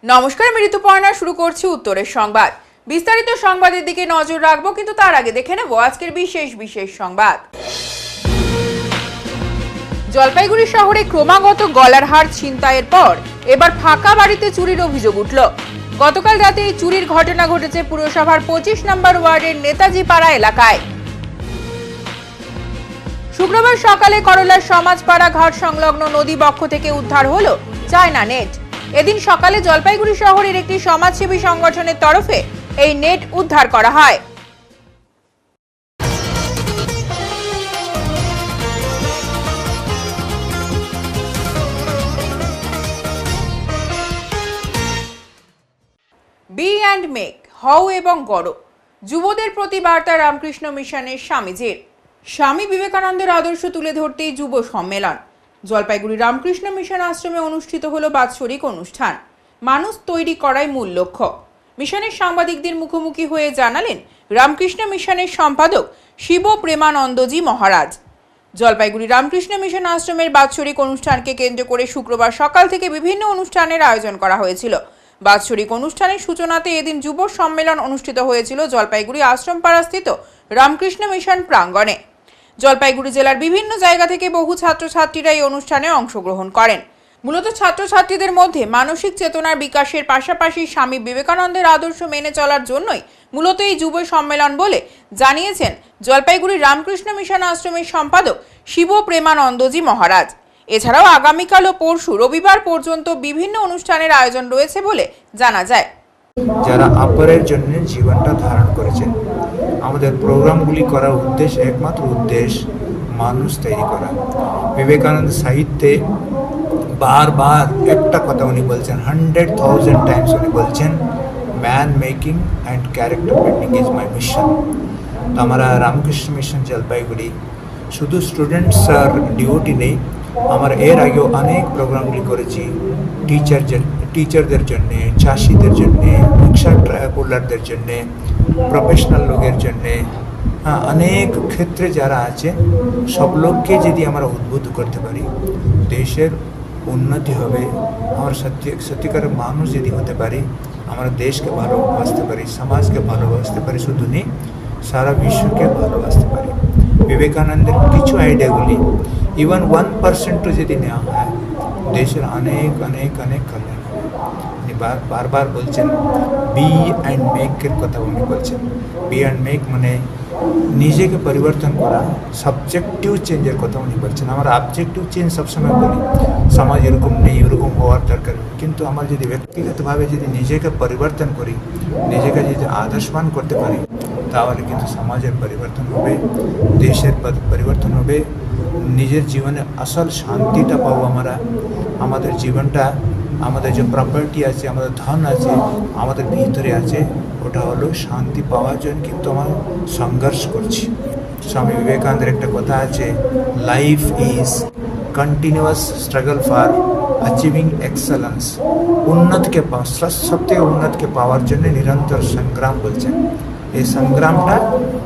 নমস্কার, আমি ঋতুপর্ণা। শুরু করছি উত্তরের সংবাদ। বিস্তারিত সংবাদের দিকে নজর রাখবো, কিন্তু তার আগে দেখে নেব আজকের বিশেষ সংবাদ। জলপাইগুড়ি শহরে ক্রমাগত গলার হার ছিনতাইয়ের পর এবার ফাঁকা বাড়িতে চুরির অভিযোগ উঠল। গতকাল রাতে এই চুরির ঘটনা ঘটেছে পুরসভার 25 নম্বর ওয়ার্ডের নেতাজি পাড়া এলাকায়। শুক্রবার সকালে করলার সমাজপাড়া ঘাট সংলগ্ন নদী বক্ষ থেকে উদ্ধার হলো চায়না নেট। এদিন সকালে জলপাইগুড়ি শহরের একটি সমাজসেবী সংগঠনের তরফে এই নেট উদ্ধার করা হয়। বি অ্যান্ড মেক, হও এবং গড়ো, যুবদের প্রতি বার্তা রামকৃষ্ণ মিশনের স্বামীজির। স্বামী বিবেকানন্দের আদর্শ তুলে ধরতেই যুব সম্মেলন। জলপাইগুড়ি রামকৃষ্ণ মিশন আশ্রমে অনুষ্ঠিত হলো বাৎসরিক অনুষ্ঠান। মানুষ তৈরি করাই মূল লক্ষ্য। মিশনের সাংবাদিকদের মুখোমুখি হয়ে জানালেন রামকৃষ্ণ মিশনের সম্পাদক শিব প্রেমানন্দজি মহারাজ। জলপাইগুড়ি রামকৃষ্ণ মিশন আশ্রমের বাৎসরিক অনুষ্ঠানকে কেন্দ্র করে শুক্রবার সকাল থেকে বিভিন্ন অনুষ্ঠানের আয়োজন করা হয়েছিল। বাৎসরিক অনুষ্ঠানের সূচনাতে এদিন যুব সম্মেলন অনুষ্ঠিত হয়েছিল জলপাইগুড়ি আশ্রমপাড়াস্থিত রামকৃষ্ণ মিশন প্রাঙ্গণে। জলপাইগুড়ি জেলার বিভিন্ন জায়গা থেকে বহু ছাত্রছাত্রীরা এই অনুষ্ঠানে অংশগ্রহণ করেন। মূলত ছাত্রছাত্রীদের মধ্যে মানসিক চেতনার বিকাশের পাশাপাশি স্বামী বিবেকানন্দের আদর্শ মেনে চলার জন্যই মূলত এই যুব সম্মেলন বলে জানিয়েছেন জলপাইগুড়ি রামকৃষ্ণ মিশন আশ্রমের সম্পাদক শিব প্রেমানন্দজি মহারাজ। এছাড়াও আগামীকাল ও পরশু রবিবার পর্যন্ত বিভিন্ন অনুষ্ঠানের আয়োজন রয়েছে বলে জানা যায়। যারা অপরের জন্য জীবনটা ধারণ করেছেন, আমাদের প্রোগ্রামগুলি করার উদ্দেশ্য, একমাত্র উদ্দেশ্য মানুষ তৈরি করা। বিবেকানন্দ সাহিত্যে বারবার একটা কথা উনি বলছেন, 100,000 টাইমস উনি বলছেন, man making and character building is my mission. তো আমরা রামকৃষ্ণ মিশন জলপাইগুড়ি শুধু স্টুডেন্টস আর ডিওটি নেই, আমরা এর আগেও অনেক প্রোগ্রামগুলি করেছি টিচারদের জন্যে, চাষিদের জন্যে, রিক্সা পুলারদের জন্যে, প্রফেশনাল লোকের জন্যে, অনেক ক্ষেত্রে যারা আছে সব লোককে যদি আমরা উদ্বুদ্ধ করতে পারি, দেশের উন্নতি হবে। আমরা সত্যিকার মানুষ যদি হতে পারি, আমরা দেশকে ভালোবাসতে পারি, সমাজকে ভালোবাসতে পারি, শুধু নেই সারা বিশ্বকে ভালোবাসতে পারি। বিবেকানন্দের কিছু আইডিয়াগুলি ইভেন 1% যদি নেওয়া হয়, দেশের অনেক অনেক অনেক কল্যাণ হবে। উনি বারবার বলছেন বি অ্যান্ড মেকের কথা উনি বলছেন। বি অ্যান্ড মেক মানে নিজেকে পরিবর্তন করা, সাবজেক্টিভ চেঞ্জের কথা উনি বলছেন। আমরা অবজেক্টিভ চেঞ্জ সবসময় বলি, সমাজ এরকম নেই, এরকম হওয়ার দরকার, কিন্তু আমরা যদি ব্যক্তিগতভাবে যদি নিজেকে পরিবর্তন করি, নিজেকে যদি আদর্শবান করতে পারি, তাহলে কিন্তু সমাজের পরিবর্তন হবে, দেশের পরিবর্তন হবে, নিজের জীবনে আসল শান্তিটা পাবো আমরা। আমাদের জীবনটা, আমাদের যে প্রপার্টি আছে, আমাদের ধন আছে, আমাদের ভিতরে আছে, ওটা হলো শান্তি পাওয়ার জন্য কিন্তু আমরা সংঘর্ষ করছি। স্বামী বিবেকানন্দের একটা কথা আছে, life is continuous struggle for achieving excellence. উন্নতকে সবথেকে উন্নতকে পাওয়ার জন্য নিরন্তর সংগ্রাম বলছেন। এই সংগ্রামটা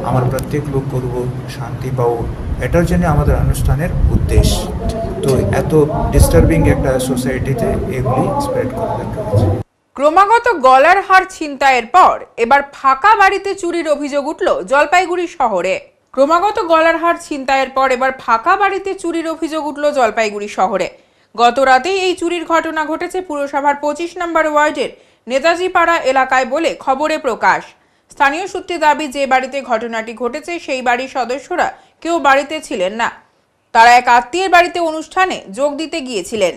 আমার প্রত্যেক লোক করবো, শান্তি পাবো, এটার জন্য আমাদের অনুষ্ঠানের উদ্দেশ্য। তো এত ডিস্টার্বিং একটা সোসাইটিতে এগুলি স্প্রেড করা দরকার আছে। ক্রমাগত গলার হার ছিনতাইয়ের পর এবার ফাঁকা বাড়িতে চুরির অভিযোগ উঠল জলপাইগুড়ি শহরে। ক্রমাগত গলার হার ছিনতাইয়ের পর এবার ফাঁকা বাড়িতে চুরির অভিযোগ উঠল জলপাইগুড়ি শহরে। গত রাতেই এই চুরির ঘটনা ঘটেছে পুরসভার 25 নম্বর ওয়ার্ডের নেতাজি পাড়া এলাকায় বলে খবরে প্রকাশ। স্থানীয় সূত্রে দাবি, যে বাড়িতে ঘটনাটি ঘটেছে সেই বাড়ির সদস্যরা কেউ বাড়িতে ছিলেন না। তারা এক আত্মীয়ের বাড়িতে অনুষ্ঠানে যোগ দিতে গিয়েছিলেন,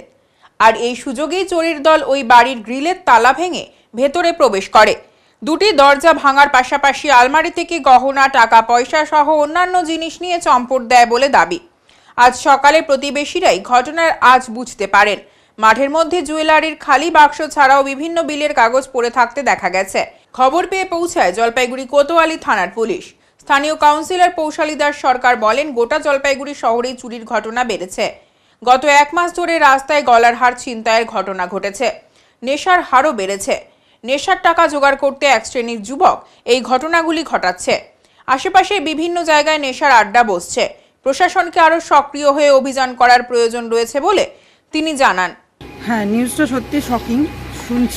আর এই সুযোগেই চোরের দল ওই বাড়ির গ্রিলের তালা ভেঙে ভেতরে প্রবেশ করে। দুটি দরজা ভাঙার পাশাপাশি আলমারি থেকে গহনা, টাকা পয়সা সহ অন্যান্য জিনিস নিয়ে চম্পট দেয় বলে দাবি। আজ সকালে প্রতিবেশীরাই ঘটনার আজ বুঝতে পারেন। মাঠের মধ্যে জুয়েলারির খালি বাক্স ছাড়াও বিভিন্ন বিলের কাগজ পড়ে থাকতে দেখা গেছে। খবর পেয়ে পৌঁছায় জলপাইগুড়ি কোতোয়ালি থানার পুলিশ। স্থানীয় কাউন্সিলর পৌশালী দাস সরকার বলেন, গোটা জলপাইগুড়ি শহরেই চুরির ঘটনা বেড়েছে। গত 1 মাস ধরে রাস্তায় গলার হার ছিনতাইয়ের ঘটনা ঘটেছে। নেশার হারও বেড়েছে। নেশার টাকা জোগাড় করতে এক শ্রেণীর যুবক এই ঘটনাগুলি ঘটাচ্ছে। আশেপাশে বিভিন্ন জায়গায় নেশার আড্ডা বসছে। প্রশাসনকে আরো সক্রিয় হয়ে অভিযান করার প্রয়োজন রয়েছে বলে তিনি জানান। হ্যাঁ, নিউজটা সত্যি শকিং।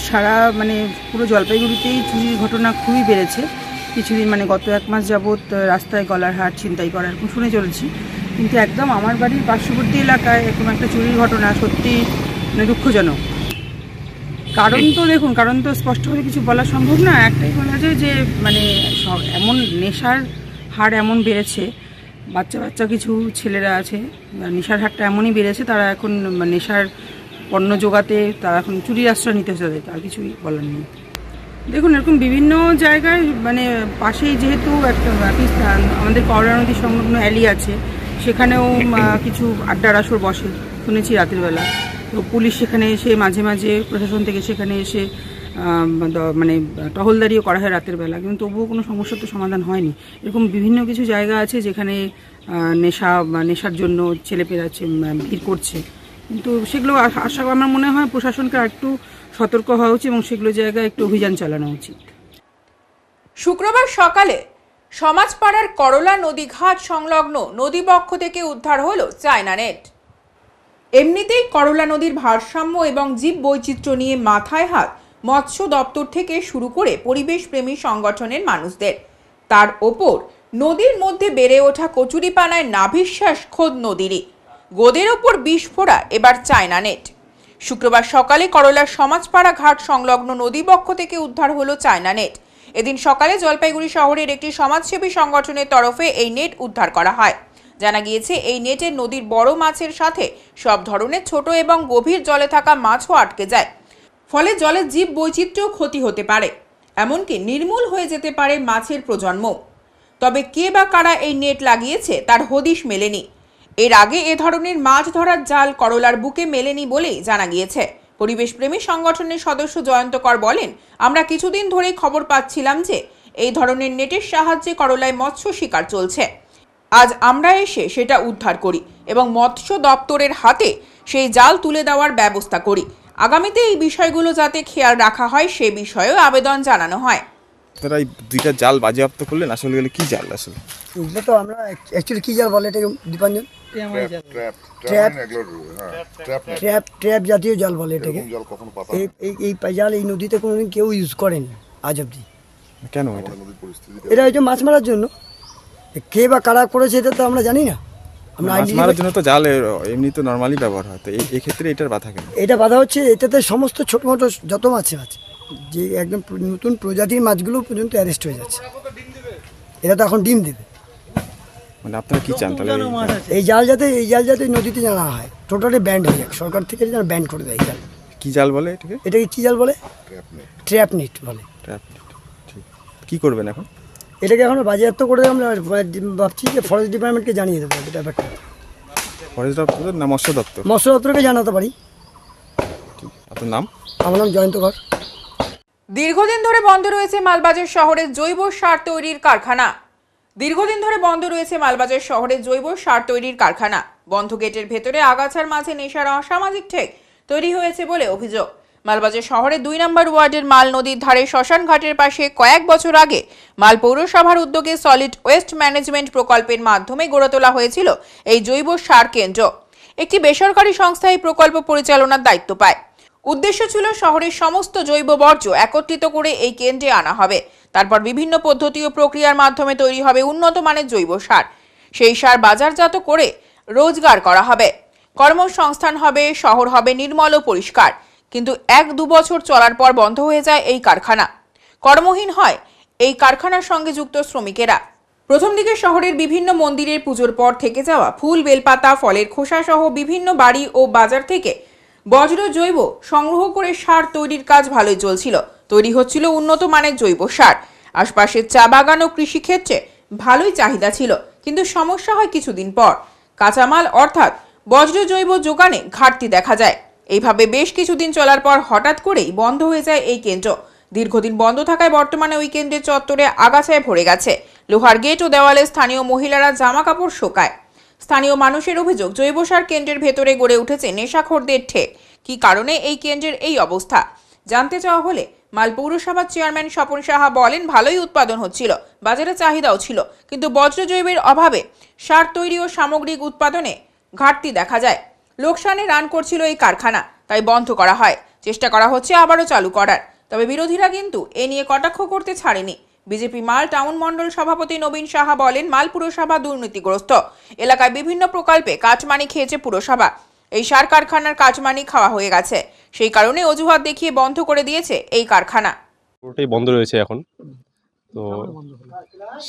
সারা মানে পুরো জলপাইগুড়িতেই চুরির ঘটনা খুবই বেড়েছে। কিছুদিন মানে গত 1 মাস যাবৎ রাস্তায় গলার হার ছিনতাই করা এরকম শুনে চলেছি, কিন্তু একদম আমার বাড়ির পার্শ্ববর্তী এলাকায় এরকম একটা চুরির ঘটনা সত্যি মানে দুঃখজনক। কারণ তো দেখুন, কারণ তো স্পষ্ট করে কিছু বলা সম্ভব না, একটাই বলা যায় যে মানে এমন নেশার হার এমন বেড়েছে, বাচ্চা কিছু ছেলেরা আছে, নেশার হারটা এমনই বেড়েছে, তারা এখন নেশার পণ্য জোগাতে তারা এখন চুরির আশ্রয় নিতে হচ্ছে, তার কিছুই বলার নেই। দেখুন এরকম বিভিন্ন জায়গায় মানে পাশেই যেহেতু একটা আমাদের করলা নদী সংলগ্ন অ্যালি আছে, সেখানেও কিছু আড্ডার আসর বসে শুনেছি রাতের বেলা। তো পুলিশ সেখানে এসে মাঝে মাঝে প্রশাসন থেকে সেখানে এসে মানে টহলদারিও করা হয় রাতের বেলা, কিন্তু তবুও কোনো সমস্যার তো সমাধান হয়নি। এরকম বিভিন্ন কিছু জায়গা আছে যেখানে নেশার জন্য ছেলেপেরা ভিড় করছে, কিন্তু সেগুলো আমার মনে হয় প্রশাসনকে একটু সতর্ক হওয়া উচিত এবং সেগুলো জায়গায় একটু অভিযান চালানো উচিত। শুক্রবার সকালে সমাজপাড়ার করলা নদী ঘাট সংলগ্ন নদীবক্ষ থেকে উদ্ধার হলো চায়না নেট। এমনিতেই করলা নদীর ভারসাম্য এবং জীব বৈচিত্র্য নিয়ে মাথায় হাত মৎস্য দপ্তর থেকে শুরু করে পরিবেশ প্রেমী সংগঠনের মানুষদের। তার ওপর নদীর মধ্যে বেড়ে ওঠা কচুরিপানায় নাভিশ্বাস খোদ নদীরই। গোদের ওপর বিস্ফোরা এবার চায়না নেট। শুক্রবার সকালে করলার সমাজপাড়া ঘাট সংলগ্ন নদীবক্ষ থেকে উদ্ধার হলো চায়না নেট। এদিন সকালে জলপাইগুড়ি শহরের একটি সমাজসেবী সংগঠনের তরফে এই নেট উদ্ধার করা হয়। জানা গিয়েছে এই নেটে নদীর বড় মাছের সাথে সব ধরনের ছোট এবং গভীর জলে থাকা মাছও আটকে যায়, ফলে জলের জীব বৈচিত্র্য ক্ষতি হতে পারে, এমনকি নির্মূল হয়ে যেতে পারে মাছের প্রজন্ম। তবে কে বা কারা এই নেট লাগিয়েছে তার হদিশ মেলেনি। এর আগে এ ধরনের মাছ ধরার জাল করলার বুকে মেলেনি বলেই জানা গিয়েছে। পরিবেশ প্রেমী সংগঠনের সদস্য জয়ন্ত কর বলেন, আমরা কিছুদিন ধরেই খবর পাচ্ছিলাম যে এই ধরনের নেটের সাহায্যে করলায় মৎস্য শিকার চলছে। আজ আমরা এসে সেটা উদ্ধার করি এবং মৎস্য দপ্তরের হাতে সেই জাল তুলে দেওয়ার ব্যবস্থা করি। আগামীতে এই বিষয়গুলো যাতে খেয়াল রাখা হয় সে বিষয়েও আবেদন জানানো হয়। তারা এই দুইটা জাল বাজেয়াপ্ত করলেন, আসলে গেলে কি জাল? আসলে এটা তো আমরা অ্যাকচুয়ালি কি জাল বলে এটাকে দীপাঞ্জন? ট্র্যাপ জাতীয় জাল বলে এটাকে। এই জাল এই নদীতে কোনোদিন কেউ ইউজ করেনি আজ অব্দি। কেন এটা হচ্ছে মাছ মারার জন্য। কে বা কারা করেছে এটা তো আমরা জানি না। আমরা মাছ মারার জন্য তো জাল এমনি তো নর্মালি ব্যবহার হয়, তো এই ক্ষেত্রে এটার বাধা কেন? এটা বাধা হচ্ছে এটাতে সমস্ত ছোট মোটো যত মাছ আছে, যে একদম নতুন প্রজাতির মাছগুলো পর্যন্ত অ্যারেস্ট হয়ে যাচ্ছে। এটা তো এখন ডিম দেবে। মানে আপনারা কি চান তাহলে? এই জাল যাতে নদীতে জানা হয়, টোটালি ব্যান্ড হয়ে যাক, সরকার থেকে যেন ব্যান্ড করে দেয়। জাল কি জাল বলে এটাকে? এটাকে কি জাল বলে? ট্র্যাপ নেট বলে। Trap net. ঠিক, কি করবেন এখন? এটাকে এখন বাজেয়াপ্ত করে আমরা ভাবছি যে ফরেস্ট ডিপার্টমেন্টকে জানিয়ে দেবো এটা ব্যাপারটা। ফরেস্ট দপ্তর না মৎস্য দপ্তর? মৎস্য দপ্তরকে জানাতে পারি। ঠিক, আপনার নাম? আমার নাম জয়ন্ত কর। দীর্ঘদিন ধরে বন্ধ রয়েছে মালবাজার শহরে জৈব সার তৈরির কারখানা। বন্ধ গেটের ভেতরে আগাছার মাঝে নেশার অসামাজিক ঠেক তৈরি হয়েছে বলে অভিযোগ। মালবাজার শহরের 2 নম্বর ওয়ার্ডের মাল নদীর ধারে শ্মশান ঘাটের পাশে কয়েক বছর আগে মাল পৌরসভার উদ্যোগে সলিড ওয়েস্ট ম্যানেজমেন্ট প্রকল্পের মাধ্যমে গড়ে তোলা হয়েছিল এই জৈব সার কেন্দ্র। একটি বেসরকারি সংস্থা এই প্রকল্প পরিচালনার দায়িত্ব পায়। উদ্দেশ্য ছিল শহরের সমস্ত জৈব বর্জ্য একত্রিত করে এই কেন্দ্রে আনা হবে। তারপর বিভিন্ন পদ্ধতি ও প্রক্রিয়ার মাধ্যমে তৈরি হবে উন্নত মানের জৈব সার। সেই সার বাজারজাত করে রোজগার করা হবে, কর্মসংস্থান হবে, শহর হবে নির্মল ও পরিষ্কার। কিন্তু 1-2 বছর চলার পর বন্ধ হয়ে যায় এই কারখানা। কর্মহীন হয় এই কারখানার সঙ্গে যুক্ত শ্রমিকেরা। প্রথম দিকে শহরের বিভিন্ন মন্দিরের পুজোর পর থেকে যাওয়া ফুল, বেলপাতা, ফলের খোসা সহ বিভিন্ন বাড়ি ও বাজার থেকে বজ্র জৈব সংগ্রহ করে সার তৈরির কাজ ভালোই চলছিল। তৈরি হচ্ছিল উন্নত মানের জৈব সার। আশপাশের চা বাগান ও কৃষিক্ষেত্রে ভালোই চাহিদা ছিল, কিন্তু সমস্যা হয় কিছুদিন পর। কাঁচামাল অর্থাৎ বজ্র জৈব যোগানে ঘাটতি দেখা যায়। এইভাবে বেশ কিছুদিন চলার পর হঠাৎ করেই বন্ধ হয়ে যায় এই কেন্দ্র। দীর্ঘদিন বন্ধ থাকায় বর্তমানে ওই কেন্দ্রের চত্বরে আগাছায় ভরে গেছে। লোহার গেট ও দেওয়ালে স্থানীয় মহিলারা জামা কাপড় শোকায়। স্থানীয় মানুষের অভিযোগ, জৈব সার কেন্দ্রের ভেতরে গড়ে উঠেছে নেশাখোরদের ঠেক। কি কারণে এই কেন্দ্রের এই অবস্থা জানতে চাওয়া হলে মাল পৌরসভার চেয়ারম্যান স্বপন সাহা বলেন, ভালোই উৎপাদন হচ্ছিল, বাজারে চাহিদাও ছিল, কিন্তু বজ্র জৈবের অভাবে সার তৈরি ও সামগ্রিক উৎপাদনে ঘাটতি দেখা যায়। লোকসানে রান করছিল এই কারখানা, তাই বন্ধ করা হয়। চেষ্টা করা হচ্ছে আবারও চালু করার। তবে বিরোধীরা কিন্তু এ নিয়ে কটাক্ষ করতে ছাড়েনি। বিজেপি মাল টাউন মণ্ডল সভাপতি নবীন সাহা বলেন, মাল পুরসভা দুর্নীতিগ্রস্ত, এলাকায় বিভিন্ন প্রকল্পে কাটমানি খেয়েছে পুরসভা। এই সার কারখানার কাটমানি খাওয়া হয়ে গেছে, সেই কারণে অজুহাত দেখিয়ে বন্ধ করে দিয়েছে এই কারখানা। পুরোটাই বন্ধ রয়েছে এখন। তো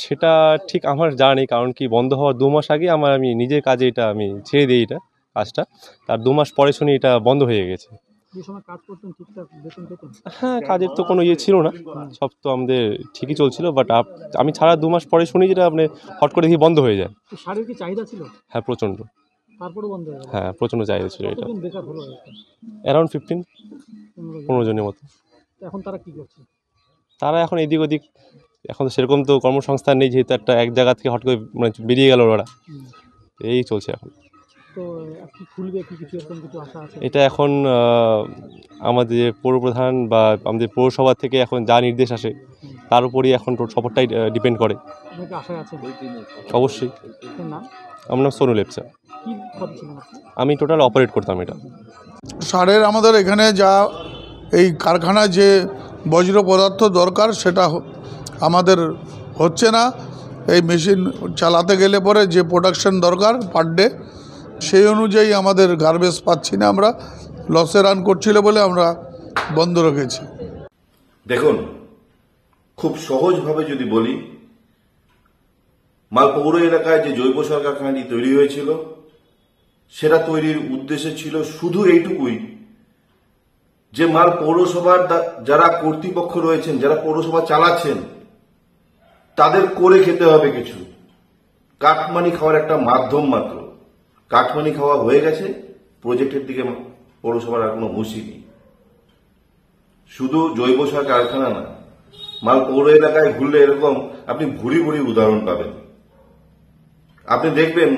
সেটা ঠিক আমার জানা নেই, কারণ কি বন্ধ হওয়ার 2 মাস আগে আমি নিজের কাজে এটা আমি ছেড়ে দিই এটা কাজটা, তার 2 মাস পরে শুনি এটা বন্ধ হয়ে গেছে। হ্যাঁ, কাজের তো কোনো ইয়ে ছিল না, সব তো আমাদের ঠিকই চলছিল, বাট আমি ছাড়া 2 মাস পরে শুনি যেটা আপনি হট করে দেখি বন্ধ হয়ে যায়। সারের কি চাহিদা ছিল? হ্যাঁ, প্রচণ্ড। তারপরে বন্ধ হয়ে গেল? হ্যাঁ, প্রচণ্ড চাহিদা ছিল এটা। কতজন বেকার হলো? অ্যারাউন্ড 15 জনের মতো। এখন তারা কি করছে? তারা এখন এদিক ওদিক, এখন তো সেরকম তো কর্মসংস্থান নেই, যেহেতু এক জায়গা থেকে হট করে মানে বেরিয়ে গেল ওরা, এই চলছে এখন। তো কি খুলবে, কি কিছু এরকম কিছু আশা আছে? এটা এখন আমাদের পৌরপ্রধান বা আমাদের পৌরসভা থেকে এখন যা নির্দেশ আসে তার উপরই এখন সবটাই ডিপেন্ড করে। আপনাকে আশায় আছে? অবশ্যই। আপনার নাম? আমার নাম সোনু লেপচা। কি পদে ছিলেন আপনি? আমি টোটাল অপারেট করতাম এটা। সারের আমাদের এখানে যা এই কারখানায় যে বজ্র পদার্থ দরকার সেটা আমাদের হচ্ছে না। এই মেশিন চালাতে গেলে পরে যে প্রোডাকশন দরকার পার ডে, সেই অনুযায়ী আমাদের গার্বেজ পাচ্ছি না, আমরা লসে রান করছিল বলে আমরা বন্ধ রেখেছি। দেখুন, খুব সহজভাবে যদি বলি, মাল পৌর এলাকায় যে জৈব সার কারখানাটি তৈরি হয়েছিল সেটা তৈরির উদ্দেশ্য ছিল শুধু এইটুকুই যে মাল পৌরসভার যারা কর্তৃপক্ষ রয়েছেন, যারা পৌরসভা চালাচ্ছেন, তাদের করে খেতে হবে কিছু, কাটমানি খাওয়ার একটা মাধ্যম মাত্র। কাটমানি খাওয়া হয়ে গেছে, প্রজেক্টের দিকে পৌরসভার আর কোনো হুঁশি নেই। শুধু জৈব সার কারখানা না, মাল পৌর এলাকায় ঘুরলে এরকম আপনি ভুরি ভুরি উদাহরণ পাবেন। আপনি দেখবেন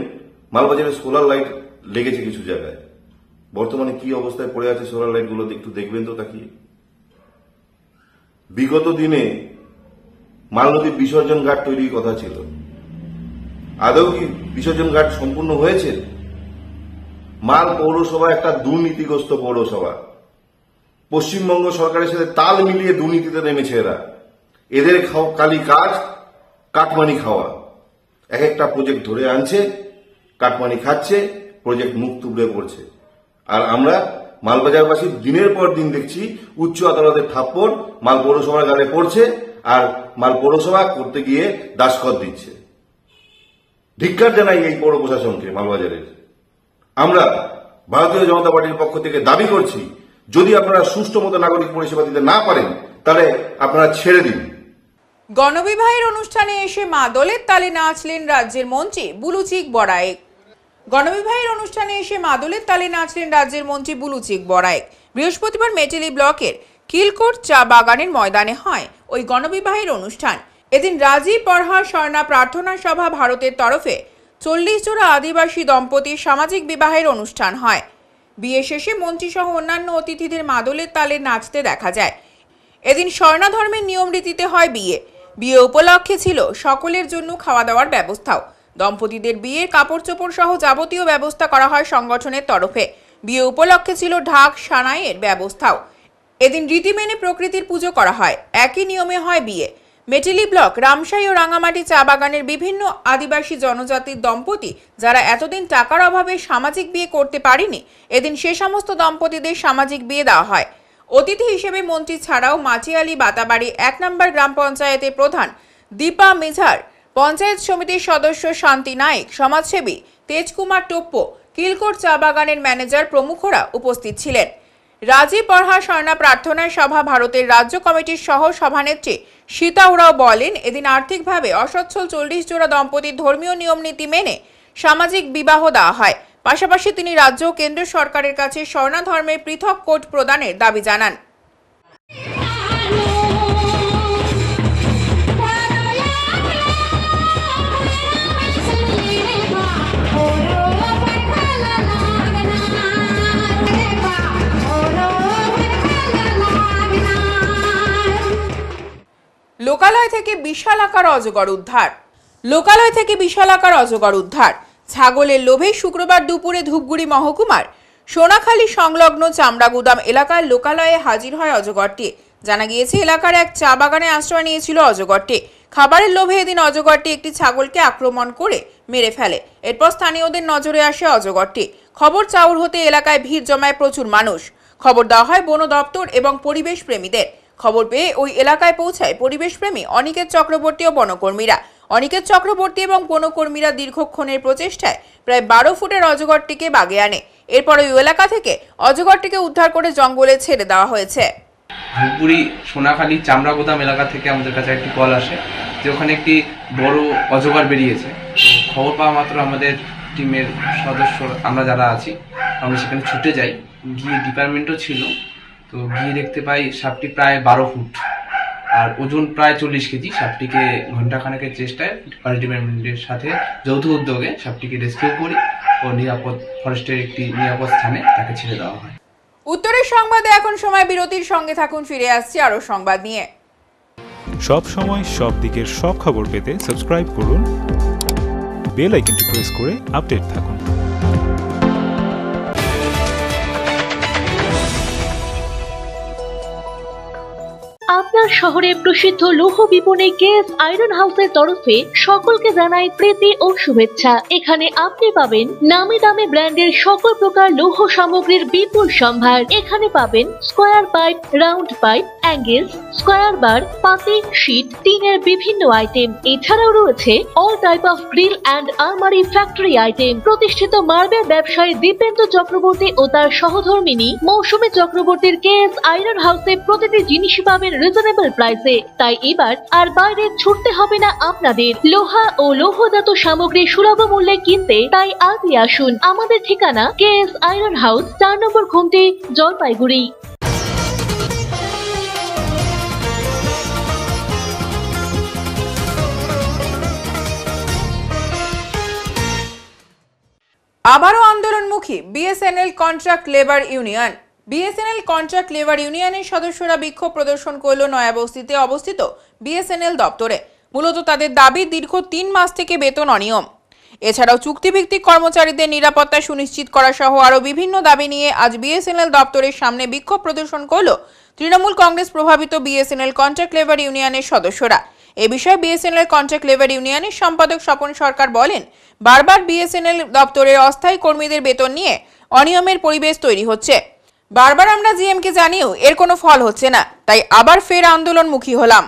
মালবাজারে সোলার লাইট লেগেছে কিছু জায়গায়, বর্তমানে কি অবস্থায় পড়ে আছে সোলার লাইট গুলো একটু দেখবেন তো তাকিয়ে। বিগত দিনে মাল নদীর বিসর্জন ঘাট তৈরির কথা ছিল, আদৌ কি বিসর্জন ঘাট সম্পূর্ণ হয়েছে? মাল পৌরসভা একটা দুর্নীতিগ্রস্ত পৌরসভা। পশ্চিমবঙ্গ সরকারের সাথে তাল মিলিয়ে দুর্নীতিতে নেমেছে এরা। এদের খালি কাজ কাটমানি খাওয়া। এক একটা প্রজেক্ট ধরে আনছে, কাটমানি খাচ্ছে, প্রজেক্ট মুখ তুবড়ে পড়ছে। আর আমরা মালবাজারবাসী দিনের পর দিন দেখছি উচ্চ আদালতের থাপ্পড় মাল পৌরসভার গালে পড়ছে, আর মাল পৌরসভা করতে গিয়ে দাসকত দিচ্ছে। ধিক্কার জানাই এই পৌর প্রশাসনকে মালবাজারের। আমরা ভারতীয় জনতা পার্টির পক্ষ থেকে দাবি করছি, যদি আপনারা সুষ্ঠু মতো নাগরিক পরিষেবা দিতে না পারেন তাহলে আপনারা ছেড়ে দিন। গণবিবাহের অনুষ্ঠানে এসে মা দোলের তালে নাচলেন রাজ্যের মন্ত্রী বুলুচিক বড়াইক। গণবিবাহের অনুষ্ঠানে এসে মা দোলের তালে নাচলেন রাজ্যের মন্ত্রী বুলুচিক বড়াইক। বৃহস্পতিবার মেটেলি ব্লকের কিলকোট চা বাগানের ময়দানে হয় ওই গণবিবাহের অনুষ্ঠান। এদিন রাজি পরহা স্বর্ণা প্রার্থনা সভা ভারতের তরফে 40 জোড়া আদিবাসী দম্পতির সামাজিক বিবাহের অনুষ্ঠান হয়। বিয়ে শেষে মন্ত্রীসহ অন্যান্য অতিথিদের মাদলের তালে নাচতে দেখা যায়। এদিন স্বর্ণা ধর্মের নিয়ম রীতিতে হয় বিয়ে। বিয়ে উপলক্ষে ছিল সকলের জন্য খাওয়া দাওয়ার ব্যবস্থাও। দম্পতিদের বিয়ের কাপড় চোপড় সহ যাবতীয় ব্যবস্থা করা হয় সংগঠনের তরফে। বিয়ে উপলক্ষে ছিল ঢাক সানাইয়ের ব্যবস্থাও। এদিন রীতি মেনে প্রকৃতির পুজো করা হয়। একই নিয়মে হয় বিয়ে। মেটেলি ব্লক রামশাই ও রাঙামাটি চা বাগানের বিভিন্ন আদিবাসী জনজাতির দম্পতি যারা এতদিন টাকার অভাবে সামাজিক বিয়ে করতে পারেনি, এদিন সে সমস্ত দম্পতিদের সামাজিক বিয়ে দেওয়া হয়। অতিথি হিসেবে মন্ত্রী ছাড়াও মাচিয়ালি বাতাবাড়ি 1 নম্বর গ্রাম পঞ্চায়েতের প্রধান দীপা মিঝার, পঞ্চায়েত সমিতির সদস্য শান্তি নায়েক, সমাজসেবী তেজকুমার টোপ্প, কিলকোট চা বাগানের ম্যানেজার প্রমুখরা উপস্থিত ছিলেন। রাজি পরহা স্বর্ণা প্রার্থনা সভা ভারতের রাজ্য কমিটির সহ সভানেত্রী সীতা ওরাও বলেন, এদিন আর্থিকভাবে অসচ্ছল 40 জোড়া দম্পতির ধর্মীয় নিয়ম নীতি মেনে সামাজিক বিবাহ দেওয়া হয়। পাশাপাশি তিনি রাজ্য ও কেন্দ্র সরকারের কাছে স্বর্ণা ধর্মের পৃথক কোড প্রদানের দাবি জানান। লোকালয় থেকে বিশাল আকার অজগর উদ্ধার। লোকালয় থেকে বিশাল আকার অজগর উদ্ধার। ছাগলের লোভে শুক্রবার দুপুরে ধূপগুড়ি মহকুমার সোনাখালী সংলগ্ন চামড়া গুদাম এলাকার লোকালয়ে হাজির হয় অজগরটি। জানা গিয়েছে এলাকার এক চা বাগানে আশ্রয় নিয়েছিল অজগরটি। খাবারের লোভে এদিন অজগরটি একটি ছাগলকে আক্রমণ করে মেরে ফেলে। এরপর স্থানীয়দের নজরে আসে অজগরটি। খবর চাউর হতে এলাকায় ভিড় জমায় প্রচুর মানুষ। খবর দেওয়া হয় বন দপ্তর এবং পরিবেশ প্রেমীদের। খবর পেয়ে ওই এলাকায় পৌঁছায় পরিবেশ প্রেমী অনিকেত চক্রবর্তী ও বনকর্মীরা। অনিকেত চক্রবর্তী এবং বনকর্মীরা দীর্ঘক্ষণের প্রচেষ্টায় প্রায় 12 ফুটের অজগরটিকে বাগে আনে। এরপর ওই এলাকা থেকে অজগরটিকে উদ্ধার করে জঙ্গলে ছেড়ে দেওয়া হয়েছে। ধূপগুড়ি সোনাখালী চামড়া গোদাম এলাকা থেকে আমাদের কাছে একটি কল আসে যে ওখানে একটি বড় অজগর বেরিয়েছে। খবর পাওয়া মাত্র আমাদের টিমের সদস্য আমরা যারা আছি আমরা সেখানে ছুটে যাই, গিয়ে ডিপার্টমেন্টও ছিল, তো গিয়ে দেখতে পাই সাপটি প্রায় 12 ফুট আর ওজন প্রায় 40 কেজি। সাপটিকে ঘণ্টাখানেকের চেষ্টায় ফরেস্ট ডিপার্টমেন্টের সাথে যৌথ উদ্যোগে সাপটিকে রেস্কিউ করি ও নিরাপদ ফরেস্টের একটি নিরাপদ স্থানে তাকে ছেড়ে দেওয়া হয়। উত্তরের সংবাদে এখন সময় বিরতির, সঙ্গে থাকুন, ফিরে আসছি আরো সংবাদ নিয়ে। সব সময় সব দিকের সব খবর পেতে সাবস্ক্রাইব করুন, বেল আইকনটি প্রেস করে আপডেট থাকুন। আপনার শহরে প্রসিদ্ধ লৌহ বিপণী কেএস আয়রন হাউসের তরফে সকলকে জানাই প্রীতি ও শুভেচ্ছা। এখানে আপনি পাবেন নামি দামি ব্র্যান্ডের সকল প্রকার লৌহ সামগ্রীর বিপুল সম্ভার। এখানে পাবেন square pipe, round pipe, angles, square bar, পাতি, শীট, টিনের বিভিন্ন আইটেম। এছাড়াও রয়েছে all type of grill and আলমারি ফ্যাক্টরি আইটেম। প্রতিষ্ঠিত মার্বেল ব্যবসায়ী দীপেন্দ্র চক্রবর্তী ও তার সহধর্মিনী মৌসুমী চক্রবর্তীর কেএস আয়রন হাউসে প্রতিটি জিনিসই পাবেন রিজনেবল প্রাইসে। তাই এবার আর বাইরে ছুটতে হবে না আপনাদের। লোহা ও লৌহজাত সামগ্রী সুলভ মূল্যে কিনতে তাই আজই আসুন। আমাদের ঠিকানা কেএস আয়রন হাউস, 4 নম্বর ঘুমটি, জলপাইগুড়ি। আবারও আন্দোলনমুখী BSNL contract labour union. BSNL contract labour ইউনিয়নের সদস্যরা বিক্ষোভ প্রদর্শন করল নয়াবস্তিতে অবস্থিত বিএসএনএল দপ্তরে। মূলত তাদের দাবি দীর্ঘ 3 মাস থেকে বেতন অনিয়ম, এছাড়াও চুক্তিভিত্তিক কর্মচারীদের নিরাপত্তা সুনিশ্চিত করা সহ আরও বিভিন্ন দাবি নিয়ে আজ বিএসএনএল দপ্তরের সামনে বিক্ষোভ প্রদর্শন করল তৃণমূল কংগ্রেস প্রভাবিত বিএসএনএল কন্ট্রাক্ট লেবার ইউনিয়নের সদস্যরা। এ বিষয়ে বিএসএনএল কন্ট্রাক্ট লেবার ইউনিয়নের সম্পাদক স্বপন সরকার বলেন, বারবার বিএসএনএল দপ্তরের অস্থায়ী কর্মীদের বেতন নিয়ে অনিয়মের পরিবেশ তৈরি হচ্ছে। বারবার আমরা জিএমকে জানিয়েও এর কোনো ফল হচ্ছে না, তাই আবার ফের আন্দোলনমুখী হলাম।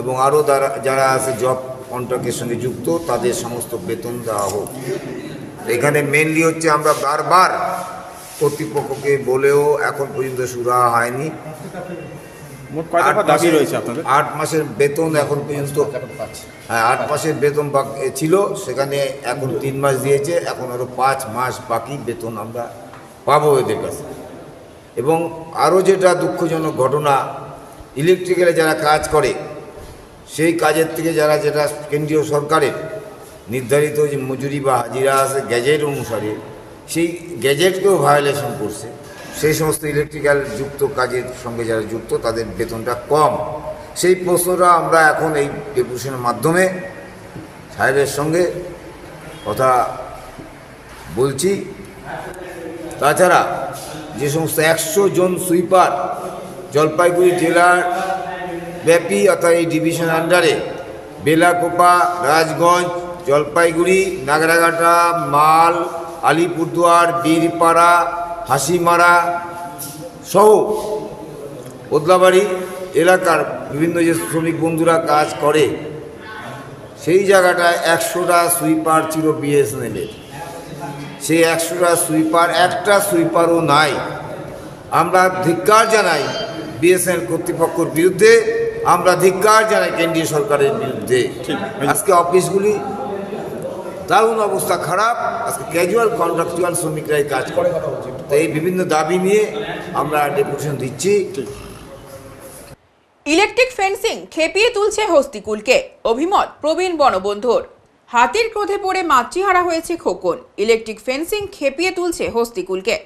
এবং আরও যারা আছে জব কন্ট্রাক্টের সঙ্গে যুক্ত তাদের সমস্ত বেতন দেওয়া হোক। এখানে মেনলি হচ্ছে আমরা বারবার কর্তৃপক্ষকে বলেও এখন পর্যন্ত শুরু হয়নি। 8 মাসের বেতন এখন পর্যন্ত, হ্যাঁ 8 মাসের বেতন ছিল, সেখানে এখন 3 মাস দিয়েছে, এখন আরও 5 মাস বাকি বেতন আমরা পাবো এদের কাছে। এবং আরও যেটা দুঃখজনক ঘটনা, ইলেকট্রিক্যালে যারা কাজ করে সেই কাজের থেকে যেটা কেন্দ্রীয় সরকারের নির্ধারিত যে মজুরি বা হাজিরা আছে গ্যাজেট অনুসারে, সেই গ্যাজেটকেও ভায়োলেশন করছে। সেই সমস্ত ইলেকট্রিক্যাল যুক্ত কাজের সঙ্গে যারা যুক্ত তাদের বেতনটা কম। সেই প্রশ্নটা আমরা এখন এই ডেপুটেশনের মাধ্যমে সাহেবের সঙ্গে কথা বলছি। তাছাড়া যে সমস্ত 100 জন সুইপার জলপাইগুড়ি জেলার ব্যাপী অর্থাৎ এই ডিভিশন আন্ডারে বেলাকোপা, রাজগঞ্জ, জলপাইগুড়ি, নাগরাঘাটা, মাল, আলিপুরদুয়ার, বীরপাড়া, হাসিমারা সহ বদলাবাড়ি এলাকার বিভিন্ন যে শ্রমিক বন্ধুরা কাজ করে, সেই জায়গাটায় 100টা সুইপার ছিল বিএসএনএলের। সেই 100টা সুইপার, একটা সুইপারও নাই। আমরা ধিক্কার জানাই বিএসএনএল কর্তৃপক্ষের বিরুদ্ধে, আমরা ধিক্কার জানাই কেন্দ্রীয় সরকারের বিরুদ্ধে। আজকে অফিসগুলি দারুণ অবস্থা খারাপ, আজকে ক্যাজুয়াল কন্ট্রাকচুয়াল শ্রমিকরাই কাজ করে। তো এই বিভিন্ন দাবি নিয়ে আমরা ডেপুটেশন দিচ্ছি। ইলেকট্রিক ফেন্সিং খেপিয়ে তুলছে হস্তিকুলকে, অভিমত প্রবীণ বনবন্ধুর। হাতির ক্রোধে পড়ে মাতৃহারা হয়েছে খোকন, ইলেকট্রিক ফেন্সিং খেপিয়ে তুলছে হস্তিকুলকে,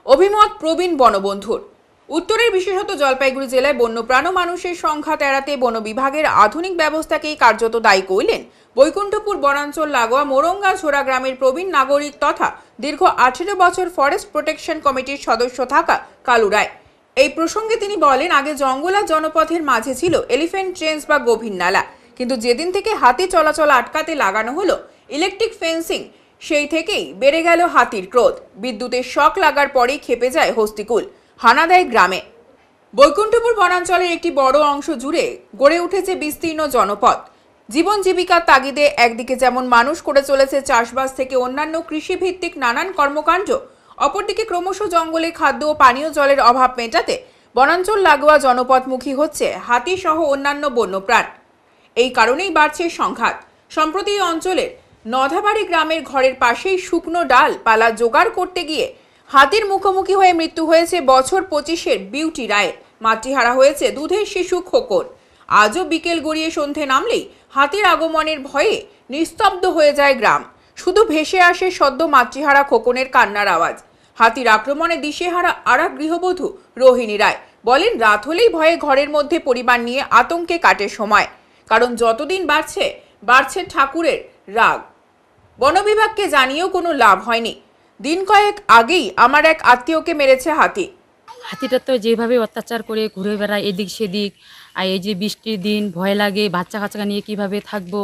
অভিমত প্রবীণ বনবন্ধুর। উত্তরের বিশেষত জলপাইগুড়ি জেলায় বন্যপ্রাণ ও মানুষের সংঘাত এড়াতে বন বিভাগের আধুনিক ব্যবস্থাকেই কার্যত দায়ী করলেন বৈকুণ্ঠপুর বনাঞ্চল লাগোয়া মোরঙ্গা ঝোড়া গ্রামের প্রবীণ নাগরিক তথা দীর্ঘ 18 বছর ফরেস্ট প্রোটেকশন কমিটির সদস্য থাকা কালু রায়। এই প্রসঙ্গে তিনি বলেন, আগে জঙ্গল আর জনপথের মাঝে ছিল এলিফ্যান্ট ট্রেন্স বা গভীর নালা, কিন্তু যেদিন থেকে হাতি চলাচল আটকাতে লাগানো হলো ইলেকট্রিক ফেন্সিং, সেই থেকেই বেড়ে গেল হাতির ক্রোধ। বিদ্যুতের শক লাগার পরেই খেপে যায় হস্তিকুল, হানা দেয় গ্রামে। বৈকুণ্ঠপুর বনাঞ্চলের একটি বড় অংশ জুড়ে গড়ে উঠেছে বিস্তীর্ণ জনপদ। জীবন জীবিকার তাগিদে একদিকে যেমন মানুষ করে চলেছে চাষবাস থেকে অন্যান্য কৃষিভিত্তিক নানান কর্মকাণ্ড, অপরদিকে ক্রমশ জঙ্গলে খাদ্য ও পানীয় জলের অভাব মেটাতে বনাঞ্চল লাগোয়া জনপদমুখী হচ্ছে হাতি সহ অন্যান্য বন্যপ্রাণ। এই কারণেই বাড়ছে সংঘাত। সম্প্রতি এই অঞ্চলের নধাবাড়ি গ্রামের ঘরের পাশেই শুকনো ডাল পালা জোগাড় করতে গিয়ে হাতির মুখোমুখি হয়ে মৃত্যু হয়েছে বছর 25-এর বিউটি রায়ের। মাতৃহারা হয়েছে দুধের শিশু খোকন। আজও বিকেল গড়িয়ে সন্ধে নামলেই হাতির আগমনের ভয়ে নিস্তব্ধ হয়ে যায় গ্রাম। শুধু ভেসে আসে সদ্য মাতৃহারা খোকনের কান্নার আওয়াজ। হাতির আক্রমণে দিশেহারা আরেক গৃহবধূ রোহিণী রায় বলেন, রাত হলেই ভয়ে ঘরের মধ্যে পরিবার নিয়ে আতঙ্কে কাটে সময়, কারণ যতদিন বাড়ছে ঠাকুরের রাগ। বন বিভাগকে জানিয়েও কোনো লাভ হয়নি। দিন কয়েক আগেই আমার এক আত্মীয়কে মেরেছে হাতি। হাতিটা তো যেভাবে অত্যাচার করে ঘুরে বেড়ায় এদিক সেদিক, আর এই যে বৃষ্টির দিন ভয় লাগে, বাচ্চা কাচ্চা নিয়ে কিভাবে থাকবো,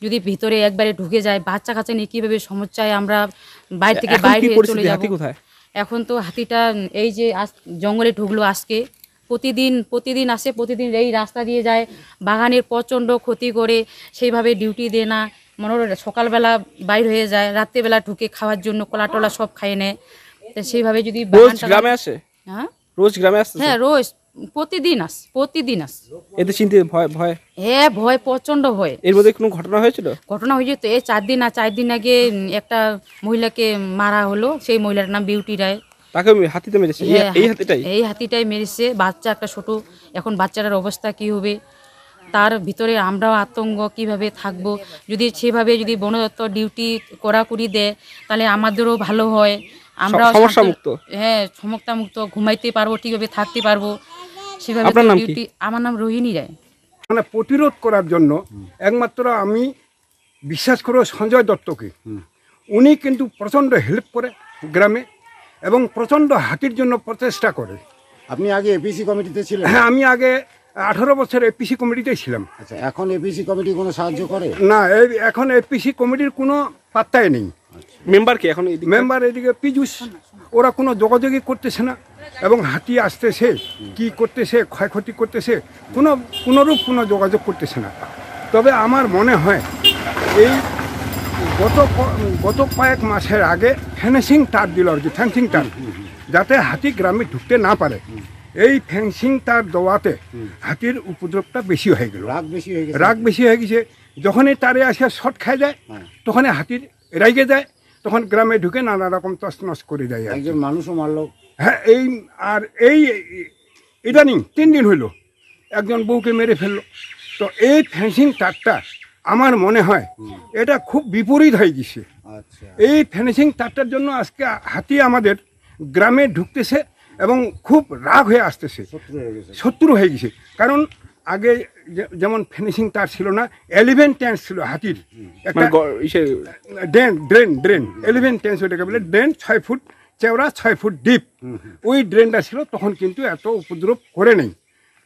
যদি ভিতরে একবারে ঢুকে যায় বাচ্চা কাচ্চা নিয়ে কিভাবে সমস্যায় আমরা বাইরে থেকে বাইরে চলে যাবো। এখন তো হাতিটা এই যে জঙ্গলে ঢুকলো আজকে, প্রতিদিন আসে, প্রতিদিন এই রাস্তা দিয়ে যায়, বাগানের প্রচণ্ড ক্ষতি করে, সেইভাবে ডিউটি দেয় না। মনে হলো সকালবেলা বাইর হয়ে যায়, রাত্রেবেলা ঢুকে খাওয়ার জন্য কলা টলা সব খাইয়ে নেয়। তো সেইভাবে যদি গ্রামে আসে, হ্যাঁ রোজ গ্রামে আসে, হ্যাঁ রোজ প্রতিদিন আস এতে চিন্তা ভয় হ্যাঁ ভয়, প্রচণ্ড ভয়। এর মধ্যে কোনো ঘটনা হয়েছিল? ঘটনা হয়েছে তো এই 4 দিন আগে একটা মহিলাকে মারা হলো। সেই মহিলার নাম বিউটি রায়। তাকে হাতিতে মেরেছে? এই হাতিটাই মেরেছে। বাচ্চা একটা ছোট, এখন বাচ্চাটার অবস্থা কি হবে, তার ভিতরে আমরাও আতঙ্ক, কিভাবে থাকবো। যদি সেভাবে যদি বন দপ্তর ডিউটি কড়াকড়ি দেয় তাহলে আমাদেরও ভালো হয়, আমরা সমস্যামুক্ত, হ্যাঁ সমস্যামুক্ত ঘুমাইতে পারবো, ঠিকভাবে থাকতে পারবো সেভাবে। ডিউটি। আমার নাম রোহিণী রায়। মানে প্রতিরোধ করার জন্য একমাত্র আমি বিশ্বাস করব সঞ্জয় দত্তকে। উনি কিন্তু প্রচণ্ড হেল্প করে গ্রামে এবং প্রচণ্ড হাতির জন্য প্রচেষ্টা করে। আপনি আগে এপিসি কমিটিতে ছিলেন? হ্যাঁ, আমি আগে 18 বছর এপিসি কমিটিতে ছিলাম। আচ্ছা, এখন এপিসি কমিটি কোনো সাহায্য করে না? এখন এপিসি কমিটির কোনো পাত্তাই নেই। মেম্বার কি এখন? মেম্বার এদিকে পীযুষ, ওরা কোনো যোগাযোগই করতেছে না। এবং হাতি আসতেছে, কি করতেছে, ক্ষয়ক্ষতি করতেছে, কোনোরূপ কোনো যোগাযোগ করতেছে না। তবে আমার মনে হয় এই গত কয়েক মাসের আগে ফেন্সিং তার দিল আর কি, ফেন্সিং তার, যাতে হাতি গ্রামে ঢুকতে না পারে। এই ফেন্সিং তার দেওয়াতে হাতির উপদ্রবটা বেশি হয়ে গেল, রাগ বেশি হয়ে গেছে। যখনই তারে আসে শট খাই যায়, তখনই হাতির রাইগে যায়, তখন গ্রামে ঢুকে নানা রকম তছনছ করে দেয়। একজন মানুষও মারলো। হ্যাঁ, এই ইদানিং 3 দিন হইল একজন বউকে মেরে ফেললো। তো এই ফেন্সিং তারটা আমার মনে হয় এটা খুব বিপরীত হয়ে গেছে। এই ফেন্সিং তারটার জন্য আজকে হাতি আমাদের গ্রামে ঢুকতেছে এবং খুব রাগ হয়ে আসতেছে, শত্রু হয়ে গেছে। কারণ আগে যেমন ফিনিশিং তার ছিল না, 11 টেন্স ছিল হাতির একটা ড্রেন 11 টেন্স, ওইটাকে বলে ড্রেন, 6 ফুট চওড়া 6 ফুট ডিপ। ওই ড্রেনটা ছিল, তখন কিন্তু এত উপদ্রব করে নেই।